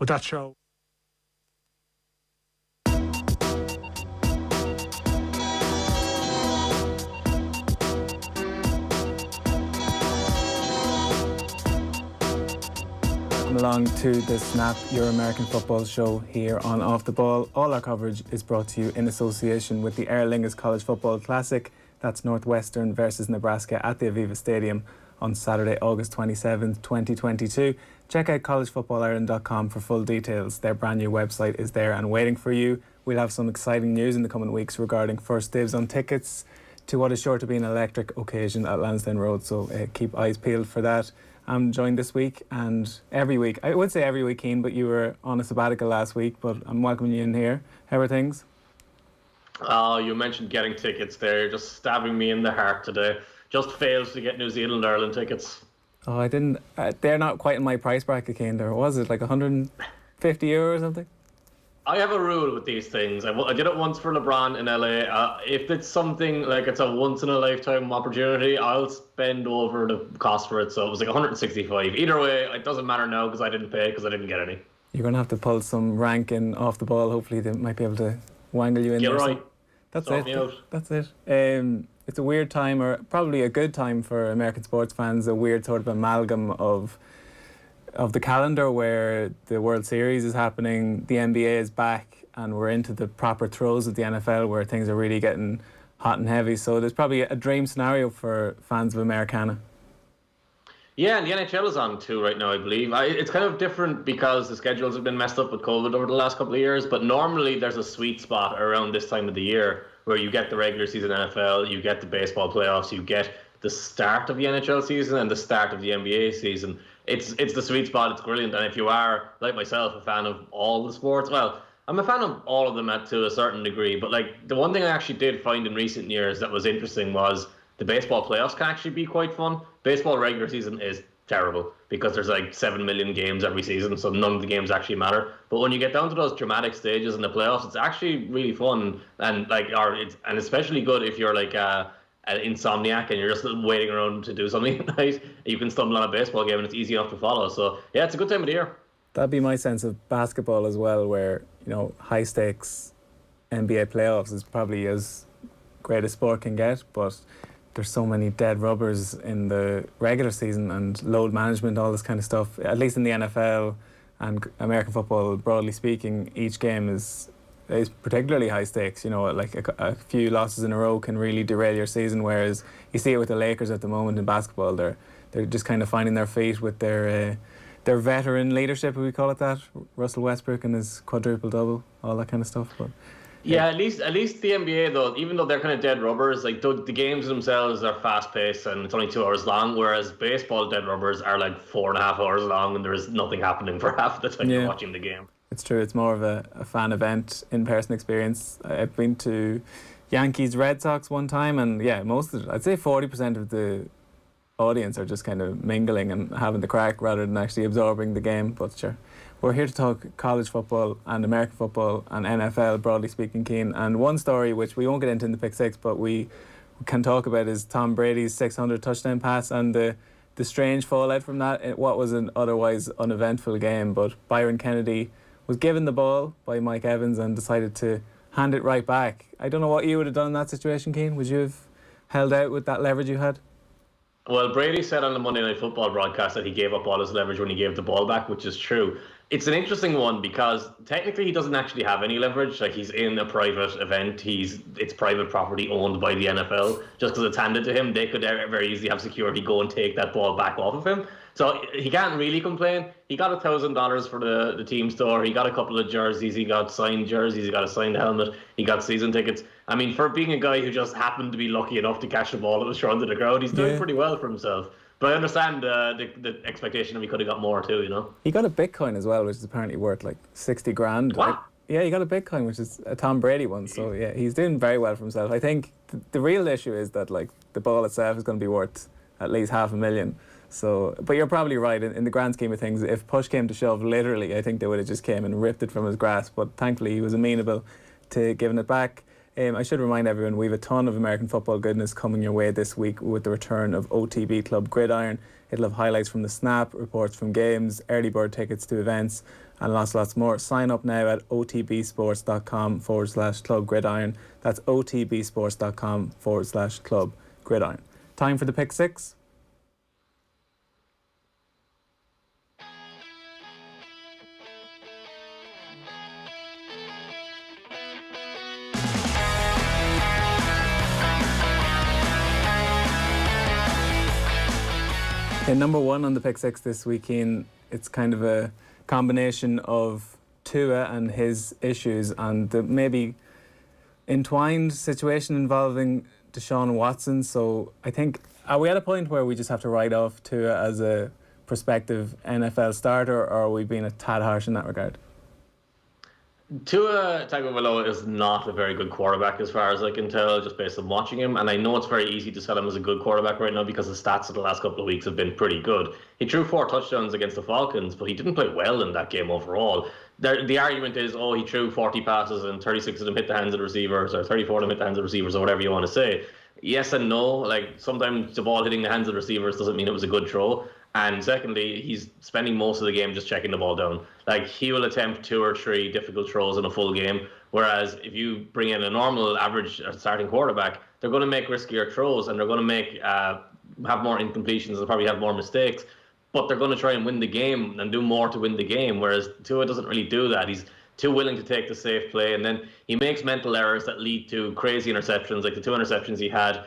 with that show. Welcome along to the Snap Your American Football show here on Off the Ball. All our coverage is brought to you in association with the Aer Lingus College Football Classic. That's Northwestern versus Nebraska at the Aviva Stadium on Saturday, August 27th, 2022. Check out collegefootballireland.com for full details. Their brand new website is there and waiting for you. We'll have some exciting news in the coming weeks regarding first dibs on tickets to what is sure to be an electric occasion at Lansdowne Road, so keep eyes peeled for that. I'm joined this week and every week. I would say every week, Cian, but you were on a sabbatical last week, but I'm welcoming you in here. How are things? Oh, you mentioned getting tickets there. You're just stabbing me in the heart today. Just failed to get New Zealand Ireland tickets. Oh, I didn't. They're not quite in my price bracket, Cian. There was it like €150 or something? I have a rule with these things. I did it once for LeBron in LA. If it's something like it's a once in a lifetime opportunity, I'll spend over the cost for it. So it was like 165. Either way, it doesn't matter now because I didn't pay because I didn't get any. You're going to have to pull some ranking off the ball. Hopefully they might be able to wangle you in there. Right. That's it. That's it. It's a weird time, or probably a good time for American sports fans, a weird sort of amalgam of the calendar where the World Series is happening, the NBA is back, and we're into the proper throes of the NFL where things are really getting hot and heavy. So there's probably a dream scenario for fans of Americana. Yeah, and the NHL is on too right now, I believe. It's kind of different because the schedules have been messed up with COVID over the last couple of years, but normally there's a sweet spot around this time of the year where you get the regular season NFL, you get the baseball playoffs, you get the start of the NHL season and the start of the NBA season. It's the sweet spot. It's brilliant. And if you are, like myself, a fan of all the sports, well, I'm a fan of all of them to a certain degree. But like the one thing I actually did find in recent years that was interesting was the baseball playoffs can actually be quite fun. Baseball regular season is terrible because there's like 7 million games every season, so none of the games actually matter. But when you get down to those dramatic stages in the playoffs, it's actually really fun and and especially good if you're like an insomniac and you're just waiting around to do something at night. You can stumble on a baseball game and it's easy enough to follow. So yeah, it's a good time of the year. That'd be my sense of basketball as well, where high stakes NBA playoffs is probably as great a sport can get, but there's so many dead rubbers in the regular season and load management, all this kind of stuff. At least in the NFL and American football, broadly speaking, each game is particularly high stakes. Like a few losses in a row can really derail your season, whereas you see it with the Lakers at the moment in basketball. They're just kind of finding their feet with their veteran leadership, if we call it that. Russell Westbrook and his quadruple double, all that kind of stuff. But yeah, at least the NBA though, even though they're kind of dead rubbers, like the games themselves are fast paced and it's only 2 hours long, whereas baseball dead rubbers are like 4.5 hours long and there is nothing happening for half the time you're watching the game. It's true. It's more of a fan event, in-person experience. I've been to Yankees Red Sox one time, and yeah, most of it, I'd say 40% of the audience are just kind of mingling and having the crack rather than actually absorbing the game. But sure, we're here to talk college football and American football and NFL, broadly speaking, Cian. And one story which we won't get into in the Pick Six, but we can talk about is Tom Brady's 600 touchdown pass and the strange fallout from that. What was an otherwise uneventful game, but Byron Kennedy was given the ball by Mike Evans and decided to hand it right back. I don't know what you would have done in that situation, Cian. Would you have held out with that leverage you had? Well, Brady said on the Monday Night Football broadcast that he gave up all his leverage when he gave the ball back, which is true. It's an interesting one because technically he doesn't actually have any leverage. Like, he's in a private event. It's private property owned by the NFL. Just because it's handed to him, they could very easily have security go and take that ball back off of him. So he can't really complain. He got $1,000 for the team store. He got a couple of jerseys. He got signed jerseys. He got a signed helmet. He got season tickets. I mean, for being a guy who just happened to be lucky enough to catch the ball that was thrown to the crowd, he's doing pretty well for himself. But I understand the expectation that we could have got more too, He got a Bitcoin as well, which is apparently worth like 60 grand. What? Yeah, he got a Bitcoin, which is a Tom Brady one. So yeah, he's doing very well for himself. I think the real issue is that like the ball itself is going to be worth at least $500,000. So, but you're probably right in the grand scheme of things. If push came to shove, literally, I think they would have just came and ripped it from his grasp. But thankfully, he was amenable to giving it back. I should remind everyone, we have a ton of American football goodness coming your way this week with the return of OTB Club Gridiron. It'll have highlights from the snap, reports from games, early bird tickets to events, and lots more. Sign up now at otbsports.com/Club Gridiron. That's otbsports.com/Club Gridiron. Time for the pick six. Okay, number one on the pick six this week, Ian, it's kind of a combination of Tua and his issues and the maybe entwined situation involving Deshaun Watson. So I think, are we at a point where we just have to write off Tua as a prospective NFL starter, or are we being a tad harsh in that regard? Tua Tagovailoa is not a very good quarterback as far as I can tell, just based on watching him. And I know it's very easy to sell him as a good quarterback right now because the stats of the last couple of weeks have been pretty good. He threw 4 touchdowns against the Falcons, but he didn't play well in that game overall. The argument is, he threw 40 passes and 36 of them hit the hands of the receivers, or 34 of them hit the hands of the receivers, or whatever you want to say. Yes and no. Like, sometimes the ball hitting the hands of the receivers doesn't mean it was a good throw. And secondly, he's spending most of the game just checking the ball down. Like, he will attempt 2 or 3 difficult throws in a full game, whereas if you bring in a normal average starting quarterback, they're going to make riskier throws and they're going to make have more incompletions, they'll probably have more mistakes, but they're going to try and win the game and do more to win the game, whereas Tua doesn't really do that. He's too willing to take the safe play, and then he makes mental errors that lead to crazy interceptions, like the 2 interceptions he had.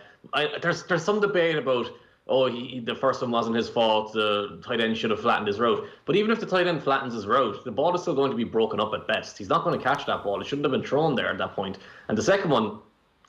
There's some debate about, the first one wasn't his fault, the tight end should have flattened his route. But even if the tight end flattens his route, the ball is still going to be broken up at best. He's not going to catch that ball. It shouldn't have been thrown there at that point. And the second one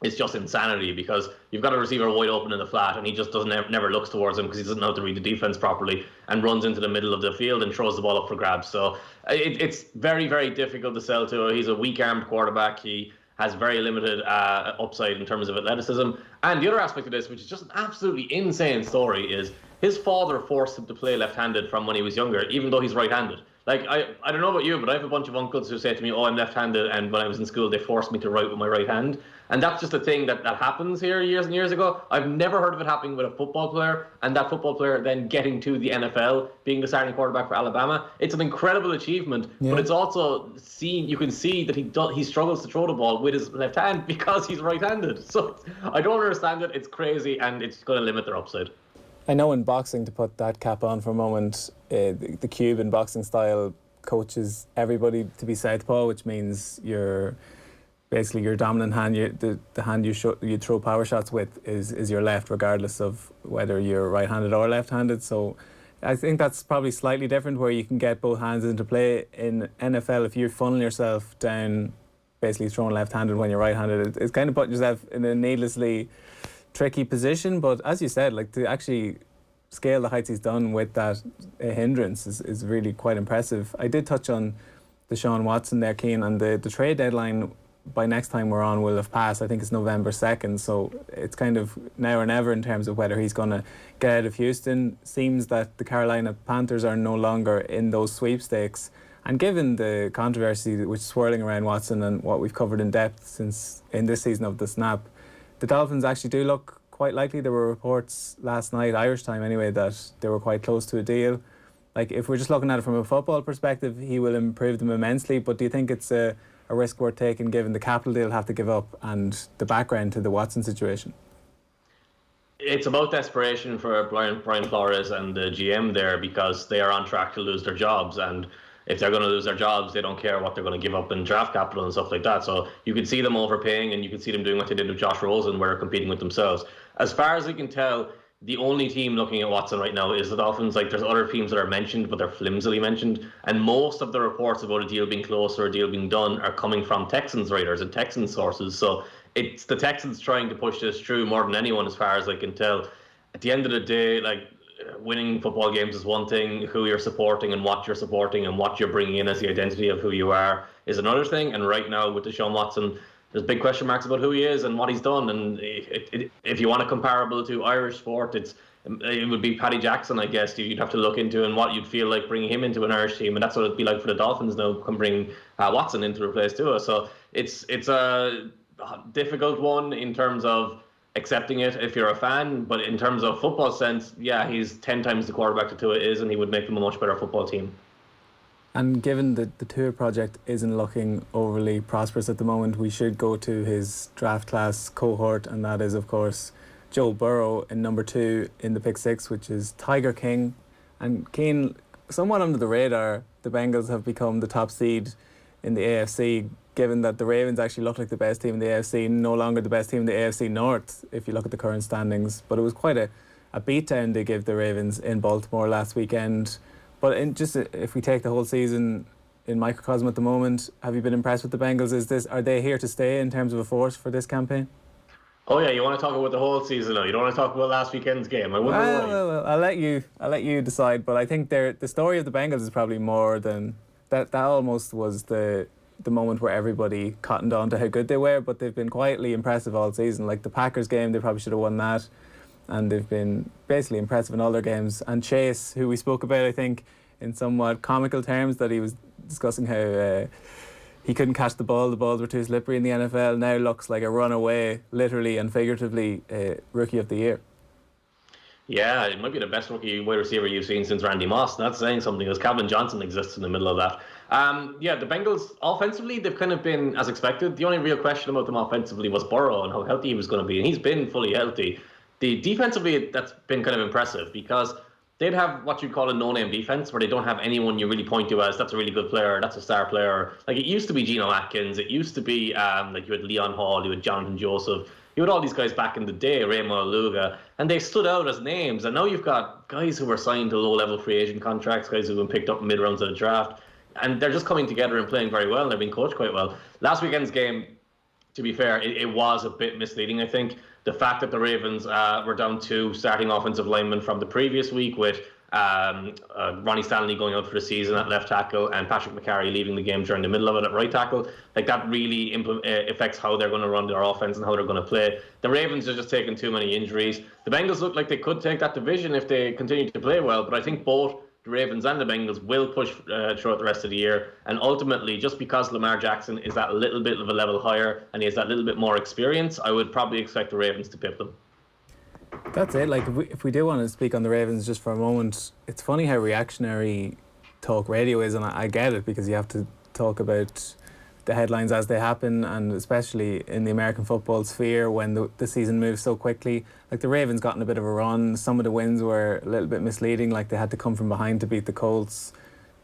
is just insanity, because you've got a receiver wide open in the flat and he just never looks towards him because he doesn't know how to read the defense properly, and runs into the middle of the field and throws the ball up for grabs. So it's very, very difficult to sell to. He's a weak-armed quarterback. He has very limited upside in terms of athleticism. And the other aspect of this, which is just an absolutely insane story, is his father forced him to play left-handed from when he was younger, even though he's right-handed. Like, I don't know about you, but I have a bunch of uncles who say to me, I'm left-handed, and when I was in school, they forced me to write with my right hand. And that's just a thing that happens here years and years ago. I've never heard of it happening with a football player, and that football player then getting to the NFL, being the starting quarterback for Alabama. It's an incredible achievement, but it's also you can see that he struggles to throw the ball with his left hand because he's right-handed. So I don't understand it. It's crazy, and it's going to limit their upside. I know in boxing, to put that cap on for a moment, the Cuban boxing style coaches everybody to be southpaw, which means basically your dominant hand, the hand you throw power shots with is your left, regardless of whether you're right-handed or left-handed. So I think that's probably slightly different, where you can get both hands into play. In NFL, if you funnel yourself down, basically throwing left-handed when you're right-handed, it's kind of putting yourself in a needlessly tricky position. But as you said, like, to actually scale the heights he's done with that hindrance is really quite impressive. I did touch on Deshaun Watson there, Cian, and the trade deadline by next time we're on will have passed. I think it's November 2nd, so it's kind of now or never in terms of whether he's going to get out of Houston. Seems that the Carolina Panthers are no longer in those sweepstakes, and given the controversy which is swirling around Watson and what we've covered in depth since in this season of The Snap, the Dolphins actually do look quite likely. There were reports last night, Irish time anyway, that they were quite close to a deal. Like, if we're just looking at it from a football perspective, he will improve them immensely, but do you think it's a risk worth taking given the capital they'll have to give up and the background to the Watson situation? It's about desperation for Brian Flores and the GM there, because they are on track to lose their jobs, and if they're going to lose their jobs, they don't care what they're going to give up in draft capital and stuff like that. So you can see them overpaying, and you can see them doing what they did with Josh Rosen, where they're competing with themselves. As far as we can tell, the only team looking at Watson right now is the Dolphins. Like, there's other teams that are mentioned, but they're flimsily mentioned. And most of the reports about a deal being close or a deal being done are coming from Texans writers and Texans sources. So it's the Texans trying to push this through more than anyone, as far as I can tell. At the end of the day, like, winning football games is one thing. Who you're supporting and what you're bringing in as the identity of who you are is another thing. And right now with Deshaun Watson, there's big question marks about who he is and what he's done. And if you want a comparable to Irish sport, it would be Paddy Jackson, I guess. You'd have to look into and what you'd feel like bringing him into an Irish team, and that's what it'd be like for the Dolphins now. Come bring Watson in to replace Tua. So it's a difficult one in terms of accepting it if you're a fan. But in terms of football sense, yeah, he's 10 times the quarterback that Tua is, and he would make them a much better football team. And given that the Tua project isn't looking overly prosperous at the moment, we should go to his draft class cohort, and that is, of course, Joe Burrow in number 2 in the pick 6, which is Tiger King. And Keane, somewhat under the radar, the Bengals have become the top seed in the AFC, given that the Ravens actually look like the best team in the AFC, no longer the best team in the AFC North, if you look at the current standings. But it was quite a beatdown they gave the Ravens in Baltimore last weekend. But if we take the whole season in microcosm at the moment, have you been impressed with the Bengals? Are they here to stay in terms of a force for this campaign? Oh yeah, you want to talk about the whole season now? You don't want to talk about last weekend's game? I wouldn't know. Well, I'll let you decide. But I think the story of the Bengals is probably more than that. That almost was the moment where everybody cottoned on to how good they were. But they've been quietly impressive all season. Like the Packers game, they probably should have won that. And they've been basically impressive in all their games. And Chase, who we spoke about, I think, in somewhat comical terms, that he was discussing how he couldn't catch the balls were too slippery in the NFL, now looks like a runaway, literally and figuratively, Rookie of the Year. Yeah, it might be the best rookie wide receiver you've seen since Randy Moss. That's saying something, as Calvin Johnson exists in the middle of that. Yeah, the Bengals, offensively, they've kind of been as expected. The only real question about them offensively was Burrow and how healthy he was going to be, and he's been fully healthy. The defensively, that's been kind of impressive because they'd have what you'd call a no-name defense where they don't have anyone you really point to as that's a really good player, that's a star player. Like it used to be Geno Atkins, it used to be like you had Leon Hall, you had Jonathan Joseph, you had all these guys back in the day, Raymond Luga, and they stood out as names. And now you've got guys who were signed to low-level free agent contracts, guys who've been picked up in mid-rounds of the draft, and they're just coming together and playing very well, and they're being coached quite well. Last weekend's game, to be fair, it was a bit misleading, I think. The fact that the Ravens were down 2 starting offensive linemen from the previous week with Ronnie Stanley going out for the season at left tackle and Patrick McCarry leaving the game during the middle of it at right tackle, like that really affects how they're going to run their offense and how they're going to play. The Ravens are just taking too many injuries. The Bengals look like they could take that division if they continue to play well, but I think both the Ravens and the Bengals will push throughout the rest of the year. And ultimately, just because Lamar Jackson is that little bit of a level higher and he has that little bit more experience, I would probably expect the Ravens to pip them. That's it. Like, if we do want to speak on the Ravens just for a moment, it's funny how reactionary talk radio is, and I get it because you have to talk about the headlines as they happen, and especially in the American football sphere when the season moves so quickly. Like the Ravens got in a bit of a run. Some of the wins were a little bit misleading, like they had to come from behind to beat the Colts.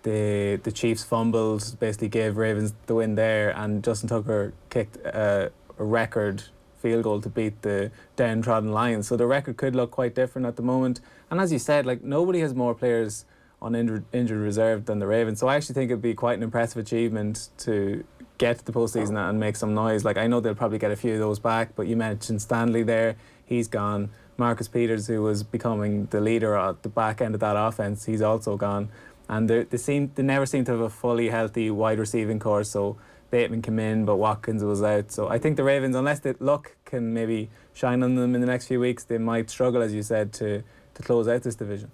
The Chiefs fumbled, basically gave Ravens the win there, and Justin Tucker kicked a record field goal to beat the downtrodden Lions. So the record could look quite different at the moment. And as you said, like nobody has more players on injured reserve than the Ravens. So I actually think it'd be quite an impressive achievement to get to the postseason and make some noise. Like I know they'll probably get a few of those back, but you mentioned Stanley there, he's gone. Marcus Peters, who was becoming the leader at the back end of that offense, he's also gone. And they never seem to have a fully healthy wide receiving core. So Bateman came in, but Watkins was out. So I think the Ravens, unless the luck can maybe shine on them in the next few weeks, they might struggle, as you said, to close out this division.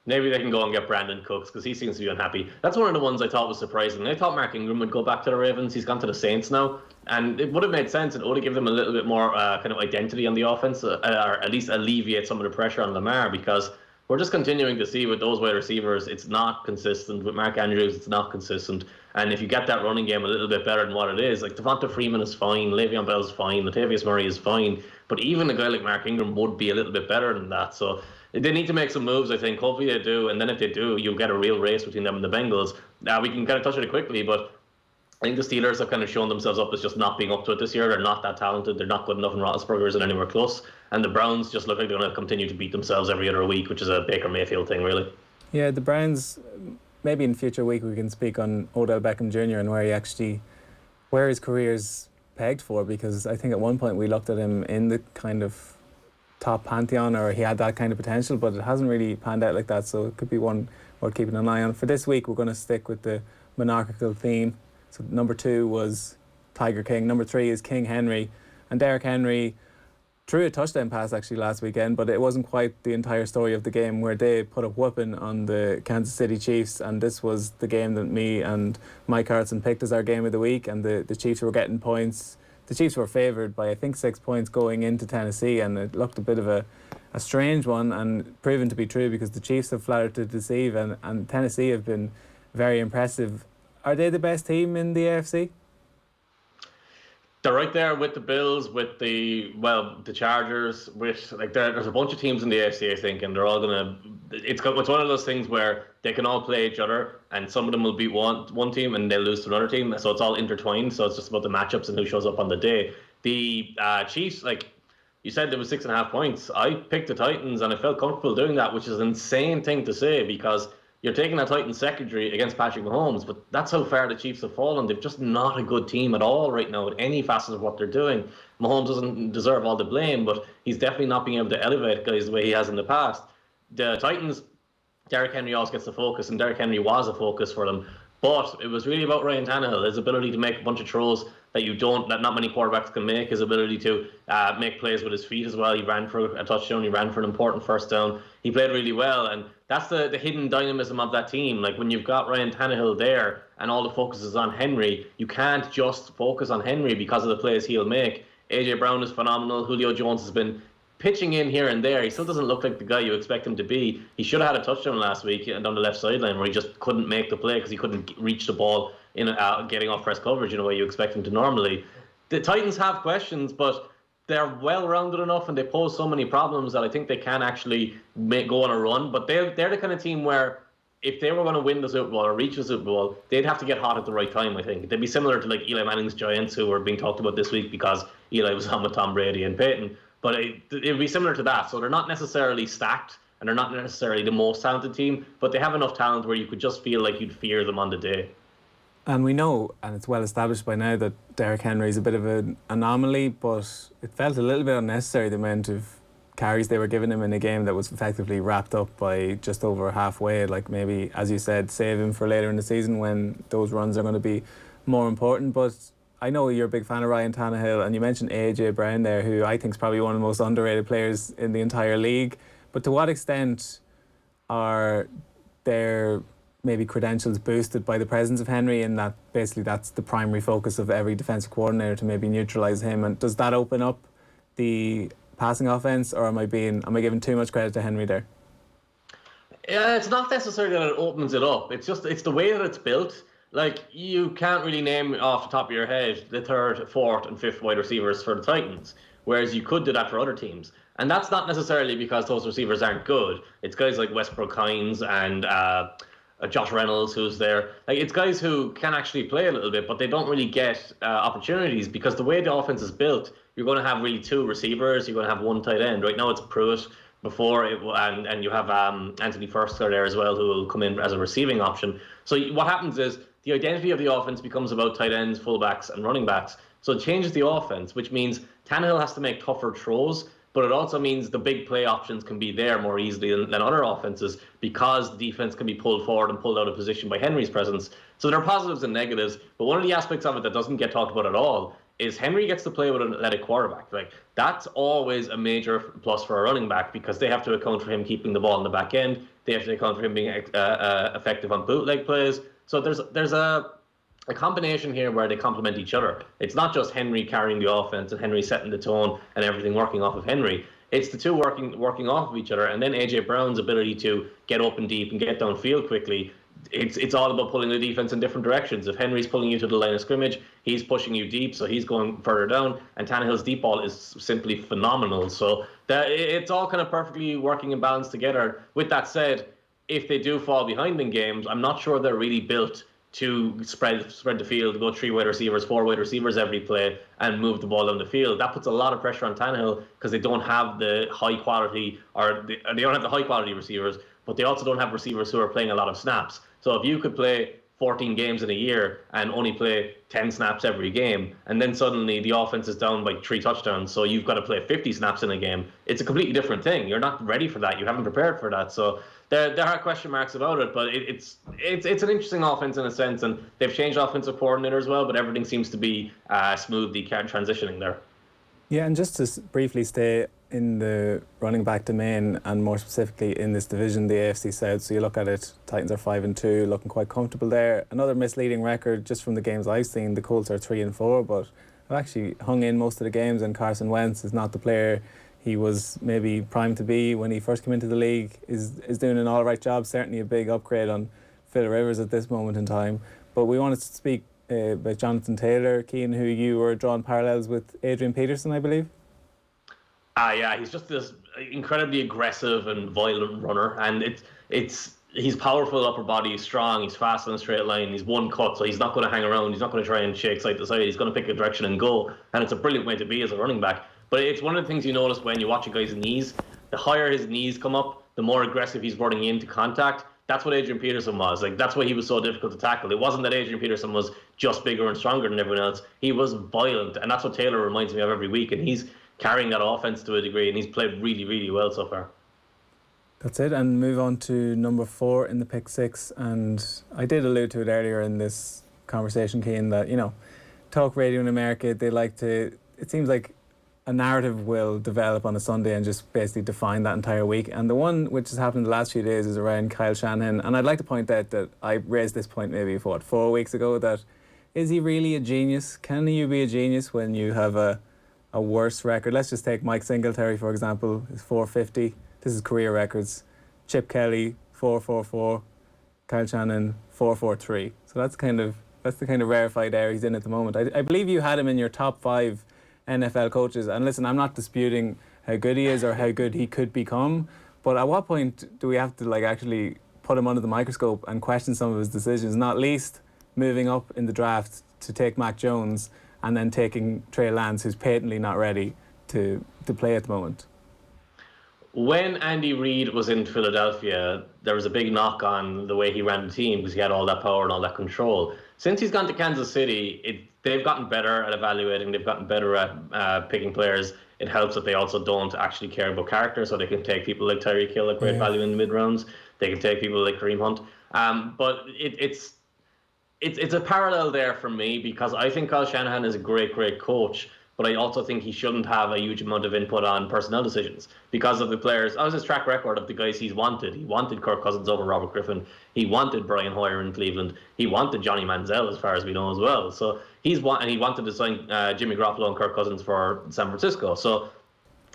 Maybe they can go and get Brandon Cooks because he seems to be unhappy. That's one of the ones I thought was surprising. I thought Mark Ingram would go back to the Ravens. He's gone to the Saints now. And it would have made sense. It would have given them a little bit more kind of identity on the offense, or at least alleviate some of the pressure on Lamar, because we're just continuing to see with those wide receivers, it's not consistent. With Mark Andrews, it's not consistent. And if you get that running game a little bit better than what it is, like Devonta Freeman is fine, Le'Veon Bell's fine, Latavius Murray is fine, but even a guy like Mark Ingram would be a little bit better than that. So they need to make some moves, I think. Hopefully they do, and then if they do, you'll get a real race between them and the Bengals. We can kind of touch on it quickly, but I think the Steelers have kind of shown themselves up as just not being up to it this year. They're not that talented. They're not good enough, and Roethlisberger isn't anywhere close. And the Browns just look like they're going to continue to beat themselves every other week, which is a Baker Mayfield thing, really. Yeah, the Browns, maybe in future week we can speak on Odell Beckham Jr. and where his career's pegged for, because I think at one point we looked at him in the kind of top pantheon, or he had that kind of potential, but it hasn't really panned out like that, so it could be one worth keeping an eye on. For this week, we're going to stick with the monarchical theme. So number 2 was Tiger King. Number 3 is King Henry. And Derrick Henry threw a touchdown pass actually last weekend, but it wasn't quite the entire story of the game, where they put a whooping on the Kansas City Chiefs, and this was the game that me and Mike Hartson picked as our game of the week, and the Chiefs were getting points. the Chiefs were favoured by I think 6 points going into Tennessee, and it looked a bit of a strange one, and proven to be true because the Chiefs have flattered to deceive, and Tennessee have been very impressive. Are they the best team in the AFC? They're right there with the Bills, with the Chargers, with there's a bunch of teams in the AFC, I think, and they're all gonna. It's one of those things where they can all play each other, and some of them will beat one team and they'll lose to another team. So it's all intertwined. So it's just about the matchups and who shows up on the day. The Chiefs, like you said, there was 6.5 points. I picked the Titans, and I felt comfortable doing that, which is an insane thing to say because you're taking a Titans secondary against Patrick Mahomes, but that's how far the Chiefs have fallen. They're just not a good team at all right now at any facet of what they're doing. Mahomes doesn't deserve all the blame, but he's definitely not being able to elevate guys the way he has in the past. The Titans, Derrick Henry always gets the focus, and Derrick Henry was a focus for them. But it was really about Ryan Tannehill, his ability to make a bunch of throws that not many quarterbacks can make, his ability to make plays with his feet as well. He ran for a touchdown, he ran for an important first down. He played really well, and that's the hidden dynamism of that team. Like when you've got Ryan Tannehill there and all the focus is on Henry, you can't just focus on Henry because of the plays he'll make. AJ Brown is phenomenal. Julio Jones has been pitching in here and there. He still doesn't look like the guy you expect him to be. He should have had a touchdown last week on the left sideline where he just couldn't make the play because he couldn't reach the ball in getting off press coverage in a way you expect him to normally. The Titans have questions, but they're well-rounded enough and they pose so many problems that I think they can actually go on a run. But they're the kind of team where if they were going to win the Super Bowl or reach the Super Bowl, they'd have to get hot at the right time, I think. They'd be similar to like Eli Manning's Giants, who were being talked about this week because Eli was on with Tom Brady and Peyton. But it'd be similar to that. So they're not necessarily stacked and they're not necessarily the most talented team, but they have enough talent where you could just feel like you'd fear them on the day. And we know, and it's well established by now, that Derrick Henry is a bit of an anomaly, but it felt a little bit unnecessary, the amount of carries they were giving him in a game that was effectively wrapped up by just over halfway. Like maybe, as you said, save him for later in the season when those runs are going to be more important. But I know you're a big fan of Ryan Tannehill, and you mentioned AJ Brown there, who I think is probably one of the most underrated players in the entire league. But to what extent are their maybe credentials boosted by the presence of Henry, in that basically that's the primary focus of every defensive coordinator, to maybe neutralise him? And does that open up the passing offense, or am I giving too much credit to Henry there? Yeah, it's not necessarily that it opens it up. It's the way that it's built. Like, you can't really name off the top of your head the third, fourth, and fifth wide receivers for the Titans, whereas you could do that for other teams. And that's not necessarily because those receivers aren't good. It's guys like Westbrook Hines and Josh Reynolds who's there. Like, it's guys who can actually play a little bit, but they don't really get opportunities because the way the offense is built, you're going to have really two receivers, you're going to have one tight end. Right now it's Pruitt and you have Anthony Firkser there as well, who will come in as a receiving option. So what happens is the identity of the offense becomes about tight ends, fullbacks, and running backs. So it changes the offense, which means Tannehill has to make tougher throws, but it also means the big play options can be there more easily than other offenses because the defense can be pulled forward and pulled out of position by Henry's presence. So there are positives and negatives, but one of the aspects of it that doesn't get talked about at all is Henry gets to play with an athletic quarterback. Like, that's always a major plus for a running back because they have to account for him keeping the ball in the back end. They have to account for him being effective on bootleg plays. So there's a combination here where they complement each other. It's not just Henry carrying the offense and Henry setting the tone and everything working off of Henry. It's the two working off of each other. And then AJ Brown's ability to get open deep and get downfield quickly. It's all about pulling the defense in different directions. If Henry's pulling you to the line of scrimmage, he's pushing you deep, so he's going further down. And Tannehill's deep ball is simply phenomenal. So it's all kind of perfectly working and balanced together. With that said, if they do fall behind in games, I'm not sure they're really built to spread the field, go 3 wide receivers, 4 wide receivers every play, and move the ball down the field. That puts a lot of pressure on Tannehill because they don't have the high quality, or they don't have the high quality receivers, but they also don't have receivers who are playing a lot of snaps. So if you could play 14 games in a year and only play 10 snaps every game, and then suddenly the offense is down by 3 touchdowns, so you've got to play 50 snaps in a game, it's a completely different thing. You're not ready for that. You haven't prepared for that. So there are question marks about it, but it's an interesting offense in a sense, and they've changed offensive coordinator as well, but everything seems to be smoothly transitioning there. Yeah, and just to briefly stay in the running back domain, and more specifically in this division, the AFC South. So you look at it, Titans are 5-2, looking quite comfortable there. Another misleading record just from the games I've seen. The Colts are 3-4, but actually hung in most of the games, and Carson Wentz is not the player he was maybe primed to be when he first came into the league, is doing an all right job, certainly a big upgrade on Phil Rivers at this moment in time. But we wanted to speak about Jonathan Taylor, Cian, who you were drawing parallels with Adrian Peterson, I believe. Yeah, he's just this incredibly aggressive and violent runner, and he's powerful upper body, he's strong, he's fast on a straight line, he's one cut, so he's not going to hang around, he's not going to try and shake side to side, he's going to pick a direction and go, and it's a brilliant way to be as a running back. But it's one of the things you notice when you watch a guy's knees. The higher his knees come up, the more aggressive he's running into contact. That's what Adrian Peterson was. Like, that's why he was so difficult to tackle. It wasn't that Adrian Peterson was just bigger and stronger than everyone else. He was violent, and that's what Taylor reminds me of every week, and he's carrying that offense to a degree, and he's played really, really well so far. That's it, and move on to number 4 in the pick 6. And I did allude to it earlier in this conversation, Cian, that, talk radio in America, they like to, it seems like a narrative will develop on a Sunday and just basically define that entire week. And the one which has happened the last few days is around Kyle Shanahan. And I'd like to point out that I raised this point maybe, 4 weeks ago, that is he really a genius? Can you be a genius when you have a worse record? Let's just take Mike Singletary, for example, his 450. This is career records. Chip Kelly, 444. Kyle Shanahan, 443. So that's the kind of rarefied air he's in at the moment. I believe you had him in your top 5 NFL coaches. And listen, I'm not disputing how good he is or how good he could become, but at what point do we have to actually put him under the microscope and question some of his decisions, not least moving up in the draft to take Mac Jones and then taking Trey Lance, who's patently not ready to play at the moment? When Andy Reid was in Philadelphia, there was a big knock on the way he ran the team because he had all that power and all that control. Since he's gone to Kansas City, they've gotten better at evaluating, they've gotten better at picking players. It helps that they also don't actually care about character, so they can take people like Tyreek Hill at great value in the mid-rounds. They can take people like Kareem Hunt. But it's a parallel there for me, because I think Kyle Shanahan is a great coach, but I also think he shouldn't have a huge amount of input on personnel decisions because of the players. As his track record of the guys he's wanted. He wanted Kirk Cousins over Robert Griffin. He wanted Brian Hoyer in Cleveland. He wanted Johnny Manziel, as far as we know, as well. So he wanted to sign Jimmy Garoppolo and Kirk Cousins for San Francisco. So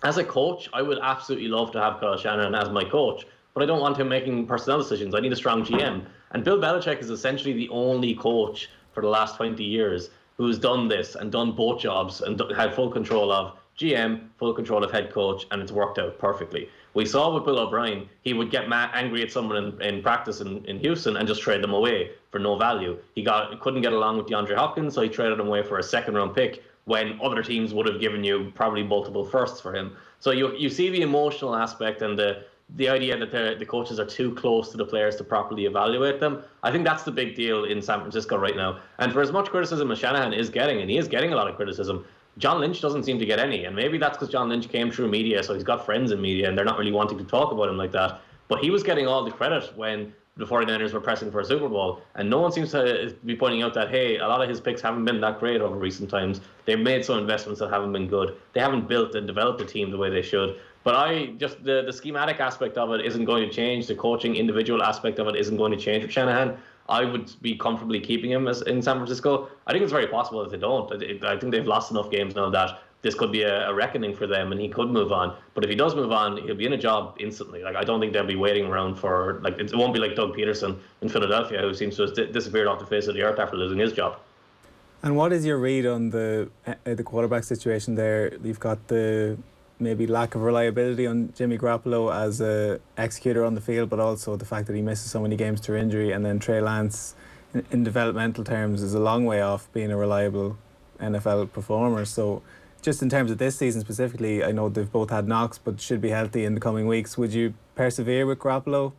as a coach, I would absolutely love to have Kyle Shanahan as my coach, but I don't want him making personnel decisions. I need a strong GM. And Bill Belichick is essentially the only coach for the last 20 years who's done this and done both jobs and had full control of GM, full control of head coach, and it's worked out perfectly. We saw with Bill O'Brien, he would get angry at someone in practice in Houston and just trade them away for no value. He couldn't get along with DeAndre Hopkins, so he traded him away for a second-round pick when other teams would have given you probably multiple firsts for him. So you see the emotional aspect and the idea that the coaches are too close to the players to properly evaluate them. I think that's the big deal in San Francisco right now. And for as much criticism as Shanahan is getting, and he is getting a lot of criticism, John Lynch doesn't seem to get any. And maybe that's because John Lynch came through media, so he's got friends in media, and they're not really wanting to talk about him like that. But he was getting all the credit when the 49ers were pressing for a Super Bowl. And no one seems to be pointing out that, hey, a lot of his picks haven't been that great over recent times. They've made some investments that haven't been good. They haven't built and developed the team the way they should. But the schematic aspect of it isn't going to change. The coaching individual aspect of it isn't going to change with Shanahan. I would be comfortably keeping him in San Francisco. I think it's very possible that they don't. I think they've lost enough games now that this could be a reckoning for them, and he could move on. But if he does move on, he'll be in a job instantly. I don't think they'll be waiting around for it won't be like Doug Peterson in Philadelphia, who seems to have disappeared off the face of the earth after losing his job. And what is your read on the quarterback situation there? You've got the maybe lack of reliability on Jimmy Garoppolo as a executor on the field, but also the fact that he misses so many games through injury, and then Trey Lance in developmental terms is a long way off being a reliable NFL performer. So just in terms of this season specifically, I know they've both had knocks but should be healthy in the coming weeks. Would you persevere with Garoppolo?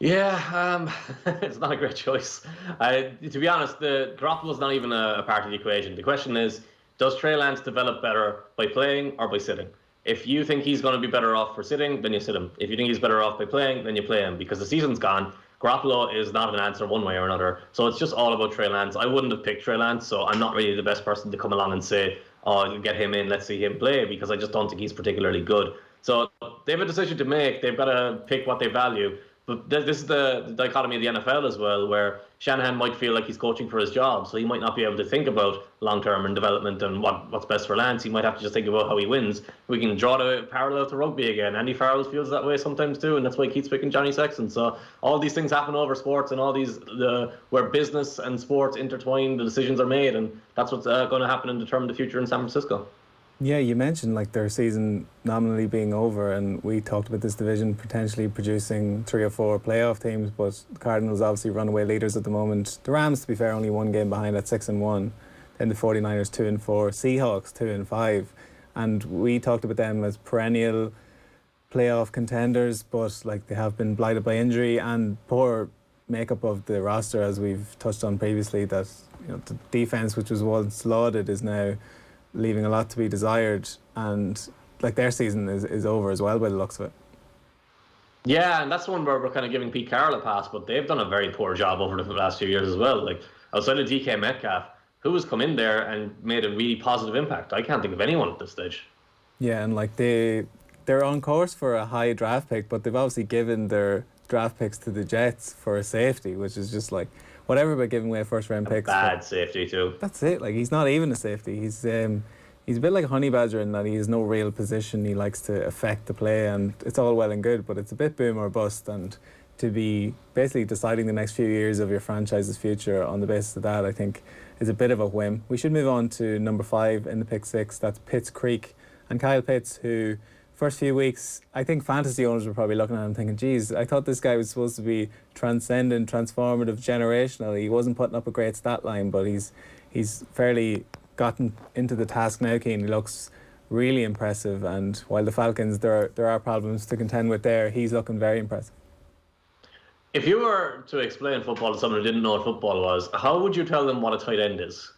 Yeah, it's not a great choice. To be honest, Garoppolo's not even a part of the equation. The question is, does Trey Lance develop better by playing or by sitting? If you think he's going to be better off for sitting, then you sit him. If you think he's better off by playing, then you play him, because the season's gone. Garoppolo is not an answer one way or another. So it's just all about Trey Lance. I wouldn't have picked Trey Lance, so I'm not really the best person to come along and say, oh, get him in, let's see him play, because I just don't think he's particularly good. So they have a decision to make. They've got to pick what they value. But this is the dichotomy of the NFL as well, where Shanahan might feel like he's coaching for his job, so he might not be able to think about long-term and development and what's best for Lance. He might have to just think about how he wins. We can draw the parallel to rugby again. Andy Farrell feels that way sometimes too, and that's why he keeps picking Johnny Sexton. So all these things happen over sports, and all these where business and sports intertwine, the decisions are made, and that's what's going to happen and determine the future in San Francisco. Yeah, you mentioned like their season nominally being over, and we talked about this division potentially producing 3 or 4 playoff teams, but the Cardinals obviously runaway leaders at the moment. The Rams, to be fair, only 1 game behind at 6-1. Then the 49ers 2-4, Seahawks 2-5, and we talked about them as perennial playoff contenders, but like they have been blighted by injury and poor makeup of the roster, as we've touched on previously. That the defense, which was once lauded, is now leaving a lot to be desired, and like their season is over as well by the looks of it. Yeah, and that's the one where we're kind of giving Pete Carroll a pass, but they've done a very poor job over the last few years as well. Like outside of DK Metcalf, who has come in there and made a really positive impact? I can't think of anyone at this stage. Yeah, and like they're on course for a high draft pick, but they've obviously given their draft picks to the Jets for a safety, which is just like whatever about giving away first round picks. Bad safety too. That's it. Like he's not even a safety. He's a bit like a honey badger in that he has no real position. He likes to affect the play, and it's all well and good, but it's a bit boom or bust. And to be basically deciding the next few years of your franchise's future on the basis of that, I think, is a bit of a whim. We should move on to number 5 in the pick 6. That's Pitts Creek and Kyle Pitts, who first few weeks, I think fantasy owners were probably looking at him thinking, geez, I thought this guy was supposed to be transcendent, transformative, generational. He wasn't putting up a great stat line, but he's fairly gotten into the task now, Cian. He looks really impressive, and while the Falcons, there are problems to contend with there, he's looking very impressive. If you were to explain football to someone who didn't know what football was, how would you tell them what a tight end is?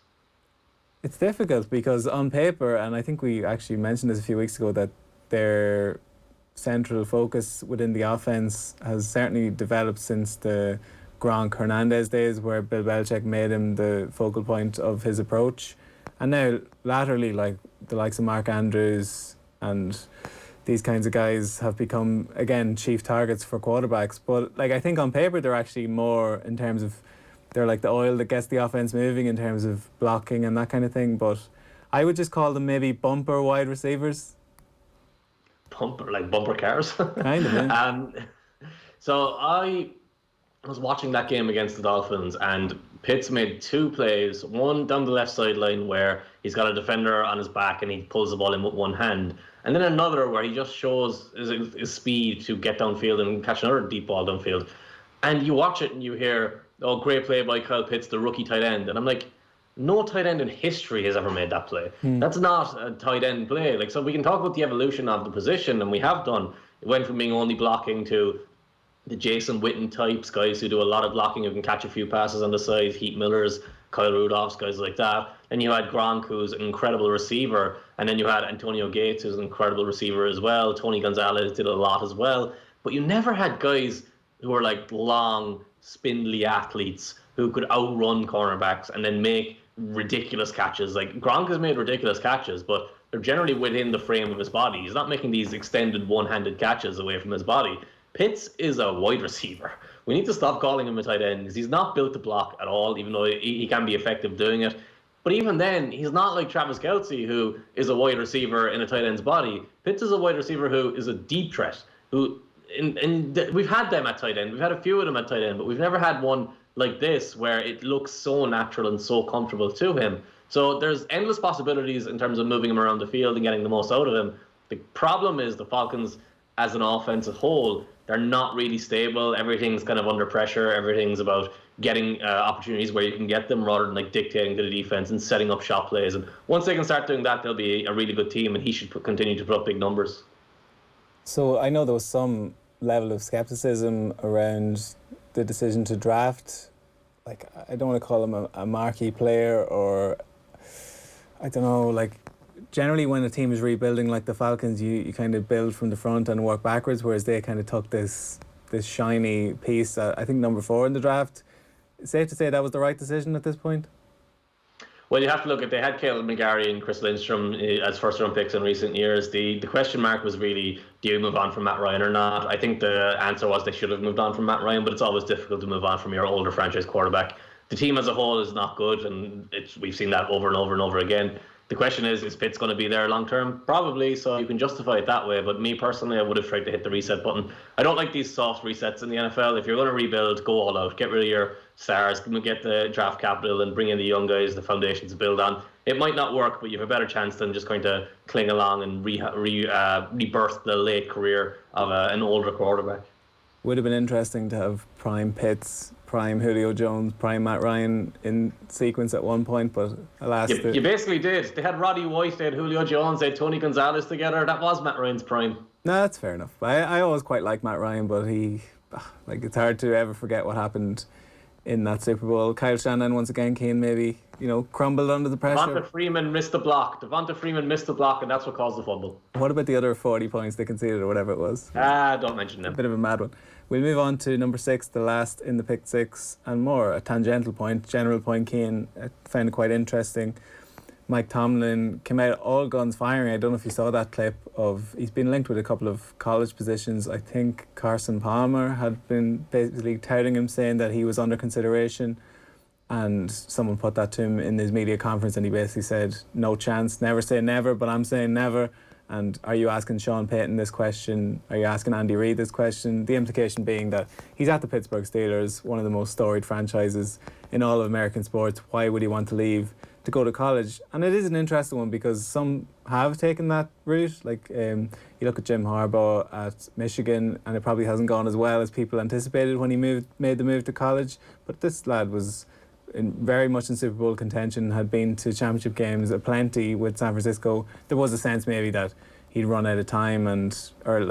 It's difficult because on paper, and I think we actually mentioned this a few weeks ago, that their central focus within the offense has certainly developed since the Gronk Hernandez days, where Bill Belichick made him the focal point of his approach. And now, latterly, like the likes of Mark Andrews and these kinds of guys have become, again, chief targets for quarterbacks. But like I think on paper, they're actually more in terms of, they're like the oil that gets the offense moving in terms of blocking and that kind of thing. But I would just call them maybe bumper wide receivers. Bumper cars? Kind of, yeah. So I was watching that game against the Dolphins, and Pitts made 2 plays, one down the left sideline where he's got a defender on his back and he pulls the ball in with one hand, and then another where he just shows his speed to get downfield and catch another deep ball downfield. And you watch it and you hear, oh, great play by Kyle Pitts, the rookie tight end. And I'm like, no tight end in history has ever made that play. That's not a tight end play. Like, so we can talk about the evolution of the position, and we have done. It went from being only blocking to the Jason Witten types, guys who do a lot of blocking, who can catch a few passes on the side, Heath Millers, Kyle Rudolphs, guys like that. Then you had Gronk, who's an incredible receiver, and then you had Antonio Gates, who's an incredible receiver as well. Tony Gonzalez did a lot as well. But you never had guys who were like long, spindly athletes who could outrun cornerbacks and then make ridiculous catches. Like Gronk has made ridiculous catches, but they're generally within the frame of his body. He's not making these extended one-handed catches away from his body. Pitts is a wide receiver. We need to stop calling him a tight end because he's not built to block at all, even though he can be effective doing it. But even then, he's not like Travis Kelce, who is a wide receiver in a tight end's body. Pitts is a wide receiver who is a deep threat. We've had them at tight end. We've had a few of them at tight end, but we've never had one like this where it looks so natural and so comfortable to him. So there's endless possibilities in terms of moving him around the field and getting the most out of him. The problem is the Falcons, as an offense as a whole, they're not really stable. Everything's kind of under pressure. Everything's about getting opportunities where you can get them rather than like dictating to the defense and setting up shot plays. And once they can start doing that, they'll be a really good team, and he should continue to put up big numbers. So I know there was some level of skepticism around the decision to draft. Like, I don't want to call him a marquee player, or I don't know, like, generally when a team is rebuilding like the Falcons, you kind of build from the front and work backwards, whereas they kind of took this shiny piece, I think number 4 in the draft. Safe to say that was the right decision at this point? Well, you have to look at, they had Caleb McGarry and Chris Lindstrom as first-round picks in recent years. The question mark was really, do you move on from Matt Ryan or not? I think the answer was they should have moved on from Matt Ryan, but it's always difficult to move on from your older franchise quarterback. The team as a whole is not good, and we've seen that over and over and over again. The question is Pitts going to be there long term? Probably, so you can justify it that way. But me personally, I would have tried to hit the reset button. I don't like these soft resets in the NFL. If you're going to rebuild, go all out. Get rid of your stars, get the draft capital, and bring in the young guys, the foundation to build on. It might not work, but you have a better chance than just going to cling along and rebirth the late career of an older quarterback. Would have been interesting to have prime Pitts, prime Julio Jones, prime Matt Ryan in sequence at one point, but alas. You basically did. They had Roddy White, they had Julio Jones, they had Tony Gonzalez together. That was Matt Ryan's prime. No, that's fair enough. I always quite like Matt Ryan, but it's hard to ever forget what happened in that Super Bowl. Kyle Shanahan once again, Keane maybe, crumbled under the pressure. Devonta Freeman missed the block, and that's what caused the fumble. What about the other 40 points they conceded or whatever it was? Don't mention them. A bit of a mad one. We'll move on to number 6, the last in the pick 6, and more a tangential point, general point. Keane, I found it quite interesting. Mike Tomlin came out all guns firing. I don't know if you saw that clip of, he's been linked with a couple of college positions. I think Carson Palmer had been basically touting him, saying that he was under consideration, and someone put that to him in his media conference, and he basically said, no chance, never say never, but I'm saying never. And are you asking Sean Payton this question? Are you asking Andy Reid this question? The implication being that he's at the Pittsburgh Steelers, one of the most storied franchises in all of American sports. Why would he want to leave to go to college? And it is an interesting one because some have taken that route. Like you look at Jim Harbaugh at Michigan, and it probably hasn't gone as well as people anticipated when he made the move to college. But this lad was very much in Super Bowl contention, had been to championship games aplenty with San Francisco. There was a sense maybe that he'd run out of time, or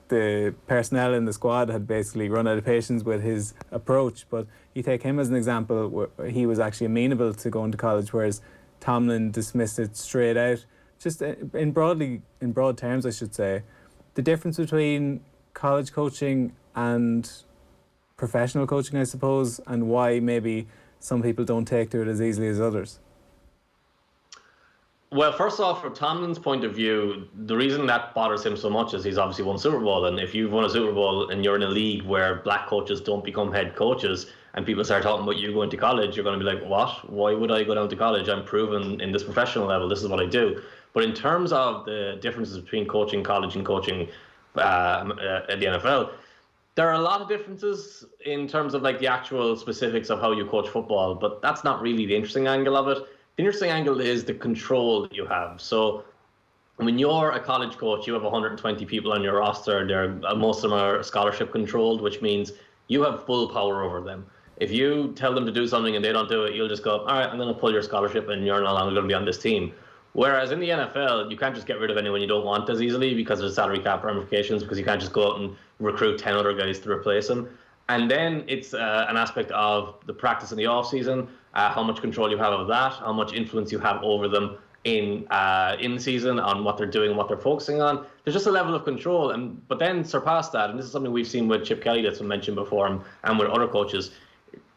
the personnel in the squad had basically run out of patience with his approach. But you take him as an example, where he was actually amenable to going to college, whereas Tomlin dismissed it straight out. Just in broad terms, I should say, the difference between college coaching and professional coaching, I suppose, and why maybe some people don't take to it as easily as others. Well, first off, from Tomlin's point of view, the reason that bothers him so much is he's obviously won Super Bowl, and if you've won a Super Bowl and you're in a league where black coaches don't become head coaches and people start talking about you going to college, you're going to be like, what? Why would I go down to college? I'm proven in this professional level, this is what I do. But in terms of the differences between coaching college and coaching at the NFL, there are a lot of differences in terms of like the actual specifics of how you coach football, but that's not really the interesting angle of it. The interesting angle is the control that you have. So when you're a college coach, you have 120 people on your roster. Most of them are scholarship controlled, which means you have full power over them. If you tell them to do something and they don't do it, you'll just go, all right, I'm going to pull your scholarship and you're no longer going to be on this team. Whereas in the NFL, you can't just get rid of anyone you don't want as easily because there's salary cap ramifications, because you can't just go out and recruit 10 other guys to replace them. And then it's an aspect of the practice in the off-season, how much control you have of that, how much influence you have over them in season on what they're doing, what they're focusing on. There's just a level of control. But then surpass that, and this is something we've seen with Chip Kelly that's been mentioned before, and with other coaches,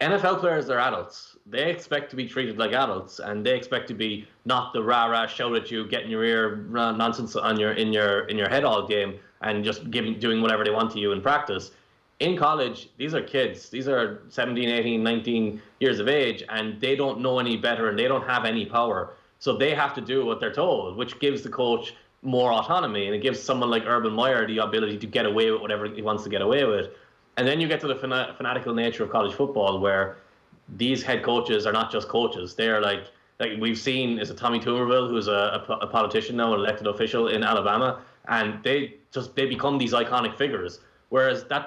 NFL players are adults. They expect to be treated like adults, and they expect to be not the rah-rah shout at you, get in your ear nonsense in your head all game, and just doing whatever they want to you in practice. In college, these are kids. These are 17, 18, 19 years of age, and they don't know any better, and they don't have any power. So they have to do what they're told, which gives the coach more autonomy, and it gives someone like Urban Meyer the ability to get away with whatever he wants to get away with. And then you get to the fanatical nature of college football, where these head coaches are not just coaches. They're like we've seen, is it Tommy Tuberville, who's a politician now, an elected official in Alabama, and they become these iconic figures. Whereas that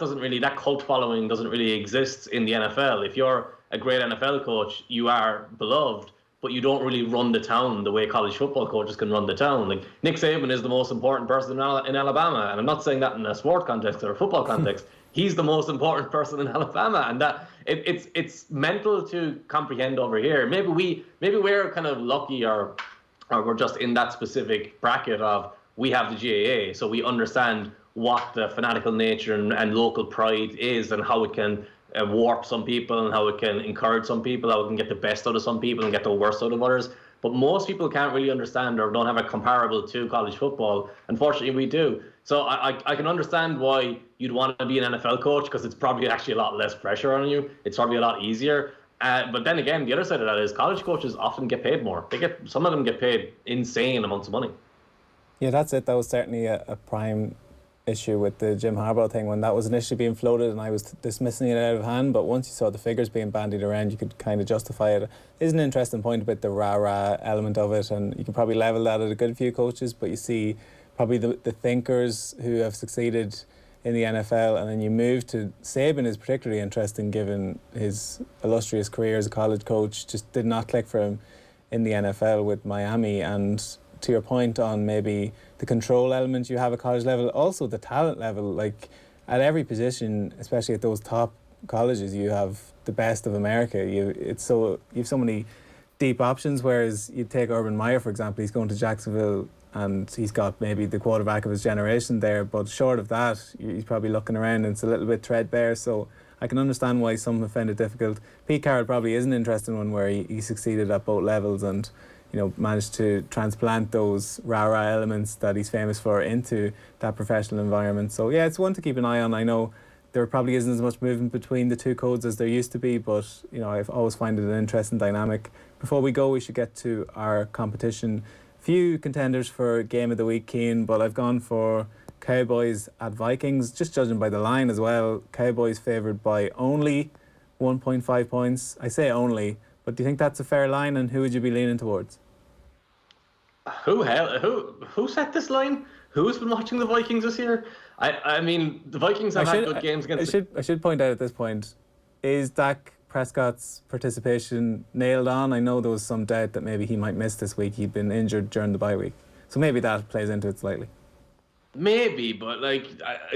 cult following doesn't really exist in the NFL. If you're a great NFL coach, you are beloved, but you don't really run the town the way college football coaches can run the town. Like Nick Saban is the most important person in Alabama, and I'm not saying that in a sport context or a football context. He's the most important person in Alabama, and that it's mental to comprehend over here. Maybe we're kind of lucky, or we're just in that specific bracket of we have the GAA, so we understand what the fanatical nature and local pride is, and how it can warp some people and how it can encourage some people, how it can get the best out of some people and get the worst out of others. But most people can't really understand or don't have a comparable to college football. Unfortunately, we do. So I can understand why you'd want to be an NFL coach, because it's probably actually a lot less pressure on you. It's probably a lot easier. But then again, the other side of that is college coaches often get paid more. Some of them get paid insane amounts of money. Yeah, that's it. That was certainly a prime issue with the Jim Harbaugh thing when that was initially being floated, and I was dismissing it out of hand. But once you saw the figures being bandied around, you could kind of justify it. It is an interesting point about the rah-rah element of it, and you can probably level that at a good few coaches, but you see probably the thinkers who have succeeded in the NFL, and then you move to Saban is particularly interesting given his illustrious career as a college coach. Just did not click for him in the NFL with Miami. And to your point on maybe the control element you have at college level, also the talent level, like at every position, especially at those top colleges, you have the best of America. You have so many deep options, whereas you take Urban Meyer, for example, he's going to Jacksonville and he's got maybe the quarterback of his generation there, but short of that, he's probably looking around and it's a little bit threadbare. So I can understand why some have found it difficult. Pete Carroll probably is an interesting one where he succeeded at both levels and managed to transplant those rah-rah elements that he's famous for into that professional environment. So yeah, it's one to keep an eye on. I know there probably isn't as much movement between the two codes as there used to be, but I've always find it an interesting dynamic. Before we go, we should get to our competition. Few contenders for Game of the Week, Cian, but I've gone for Cowboys at Vikings, just judging by the line as well. Cowboys favoured by only 1.5 points. I say only, but do you think that's a fair line, and who would you be leaning towards? Who set this line? Who's been watching the Vikings this year? I mean, the Vikings have had good games against... I should point out at this point, is Dak Prescott's participation nailed on? I know there was some doubt that maybe he might miss this week. He'd been injured during the bye week. So maybe that plays into it slightly. Maybe, but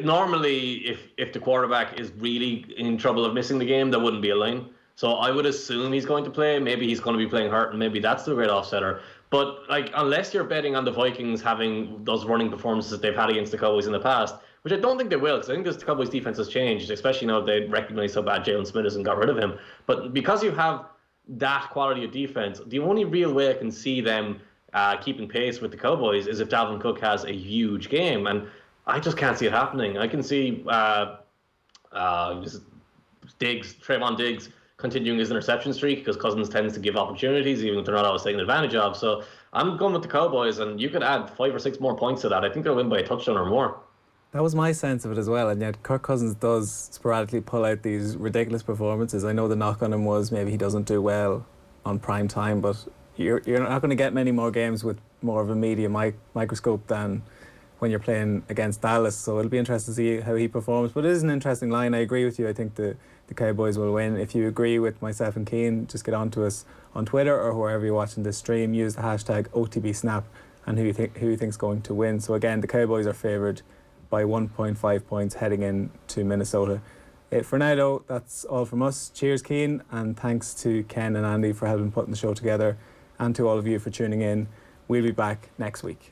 normally if the quarterback is really in trouble of missing the game, there wouldn't be a line. So I would assume he's going to play. Maybe he's going to be playing hurt, and maybe that's the great offsetter. But unless you're betting on the Vikings having those running performances that they've had against the Cowboys in the past, which I don't think they will, because I think the Cowboys' defense has changed, especially now they recognise how bad Jalen Smith is and got rid of him. But because you have that quality of defense, the only real way I can see them keeping pace with the Cowboys is if Dalvin Cook has a huge game, and I just can't see it happening. I can see Trayvon Diggs continuing his interception streak, because Cousins tends to give opportunities even if they're not always taken advantage of. So I'm going with the Cowboys, and you could add 5 or 6 more points to that. I think they'll win by a touchdown or more. That was my sense of it as well, and yet Kirk Cousins does sporadically pull out these ridiculous performances. I know the knock on him was maybe he doesn't do well on prime time, but you're not going to get many more games with more of a media microscope than when you're playing against Dallas. So it'll be interesting to see how he performs. But it is an interesting line. I agree with you. I think the Cowboys will win. If you agree with myself and Cian, just get on to us on Twitter or wherever you're watching this stream. Use the hashtag OTBSnap and who you think's going to win. So again, the Cowboys are favoured by 1.5 points heading into Minnesota. For now though, that's all from us. Cheers, Cian, and thanks to Ken and Andy for helping putting the show together, and to all of you for tuning in. We'll be back next week.